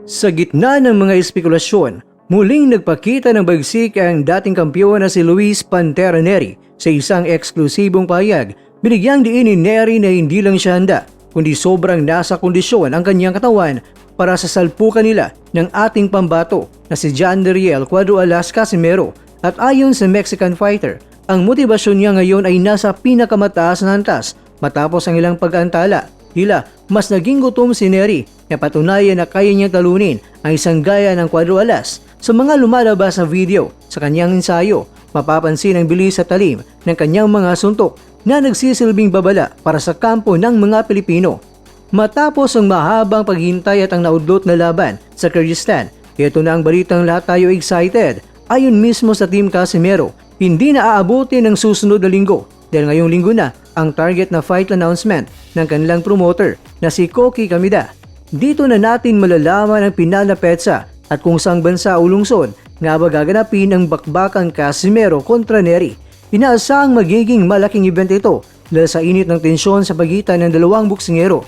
Sa gitna ng mga espekulasyon, muling nagpakita ng bagsik ang dating kampiyon na si Luis Pantera Nery. Sa isang eksklusibong pahayag, binigyang diin ni Nery na hindi lang siya handa, kundi sobrang nasa kondisyon ang kanyang katawan para sa salpukan nila ng ating pambato na si John Dariel Cuadro Alas Casimero. At ayon sa Mexican fighter, ang motibasyon niya ngayon ay nasa pinakamataas na antas matapos ang ilang pag-aantala. Tila mas naging gutom si Nery na patunayan na kaya niyang talunin ang isang gaya ng Cuadro Alas. Sa mga lumalabas na video sa kanyang ensayo, mapapansin ang bilis at talim ng kanyang mga suntok na nagsisilbing babala para sa kampo ng mga Pilipino. Matapos ang mahabang paghintay at ang naudlot na laban sa Kyrgyzstan, ito na ang balitang lahat tayo excited. Ayon mismo sa Team Casimero, hindi na aabutin ng susunod na linggo dahil ngayong linggo na ang target na fight announcement ng kanilang promoter na si Koki Kamida. Dito na natin malalaman ang pinal na petsa at kung saang bansa o lungsod nga ba gaganapin ang bakbakang Casimero kontra Nery. Inaasahang magiging malaking event ito dahil sa init ng tensyon sa pagitan ng dalawang boksingero.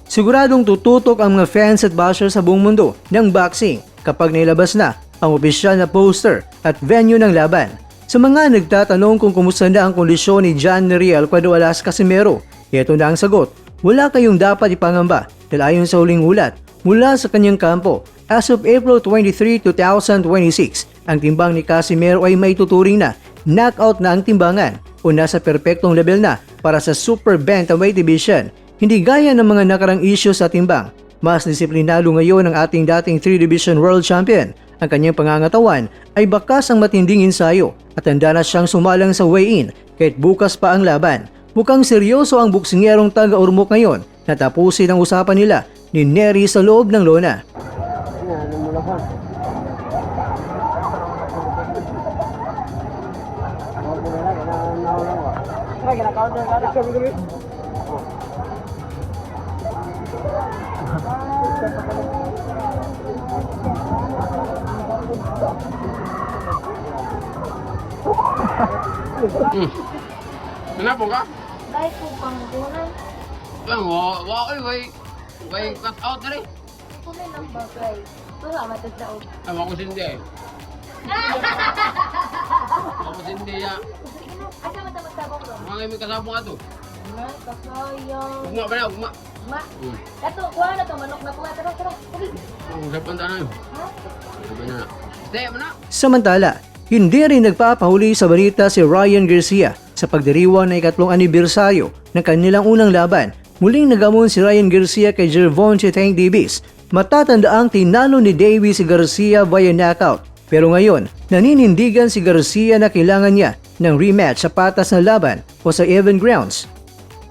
Siguradong tututok ang mga fans at bashers sa buong mundo ng boxing kapag nailabas na ang opisyal na poster at venue ng laban. Sa mga nagtatanong kung kumusta na ang kondisyon ni John Dariel Cuadro Alas Casimero, ito na ang sagot. Wala kayong dapat ipangamba dahil ayon sa huling ulat mula sa kanyang kampo, as of April 23, 2026, ang timbang ni Casimero ay may tuturing na knockout na ang timbangan o nasa perpektong level na para sa Super Bantamweight Division. Hindi gaya ng mga nakarang issues sa timbang. Mas disiplinado ngayon ang ating dating 3-division world champion. Ang kanyang pangangatawan ay bakas ang matinding ensayo at handa na siyang sumalang sa weigh-in kahit bukas pa ang laban. Mukhang seryoso ang buksingerong taga-Ormoc ngayon na tapusin ang usapan nila ni Nery sa loob ng lona. Kenapa kak? Baik po panggunan. Way cut out tadi. Kulay ng bagay. Wala matagdaog. Ako sindi. Ako sindi ya. Asa mo magsabong ro? Mga may kasabong ato. Ay, kasayang. Ugma ba na ugma? Ma. Dato, kuha na to manok na kuha. Tara, tara. Sige. Ang usapan tayo. Ha? Sabi na. Stay mo na. Samantala, hindi rin nagpapahuli sa balita si Ryan Garcia sa pagdiriwang na ikatlong anibersaryo ng kanilang unang laban. Muling nagamon si Ryan Garcia kay Gervonta Tank Davis. Matatandaang tinalo ni Davis si Garcia via knockout. Pero ngayon, naninindigan si Garcia na kailangan niya ng rematch sa patas na laban o sa even grounds.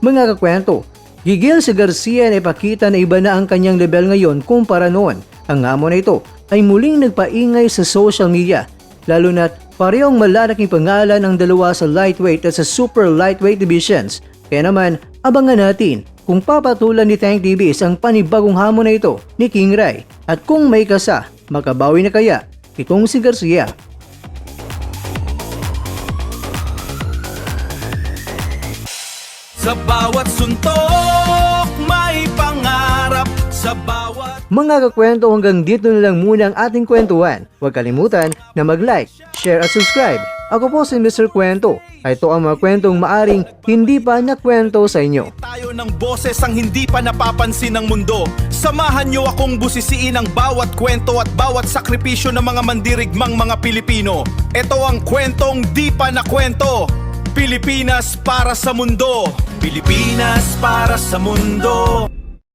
Mga kakwento, gigil si Garcia na ipakita na iba na ang kanyang level ngayon kumpara noon. Ang hamon na ito ay muling nagpaingay sa social media, lalo na't parehong malalaking pangalan ang dalawa sa lightweight at sa super lightweight divisions. Kaya naman, abangan natin kung papatulan ni Tank Davis ang panibagong hamon na ito ni King Rai at kung may kasa, makabawi na kaya itong si Garcia. Sa bawat suntok, may pangarap. Sa bawat... Mga kakwento, hanggang dito na lang muna ang ating kwentuhan. Huwag kalimutan na mag-like, share at subscribe. Ako po si Mr. Kwento. Ito ang mga kwentong maaring hindi pa nakwento sa inyo. Tayo ng boses ang hindi pa napapansin ng mundo. Samahan niyo akong busisiin ang bawat kwento at bawat sakripisyo ng mga mandirigmang mga Pilipino. Ito ang kwentong di pa nakwento. Pilipinas para sa mundo. Pilipinas para sa mundo.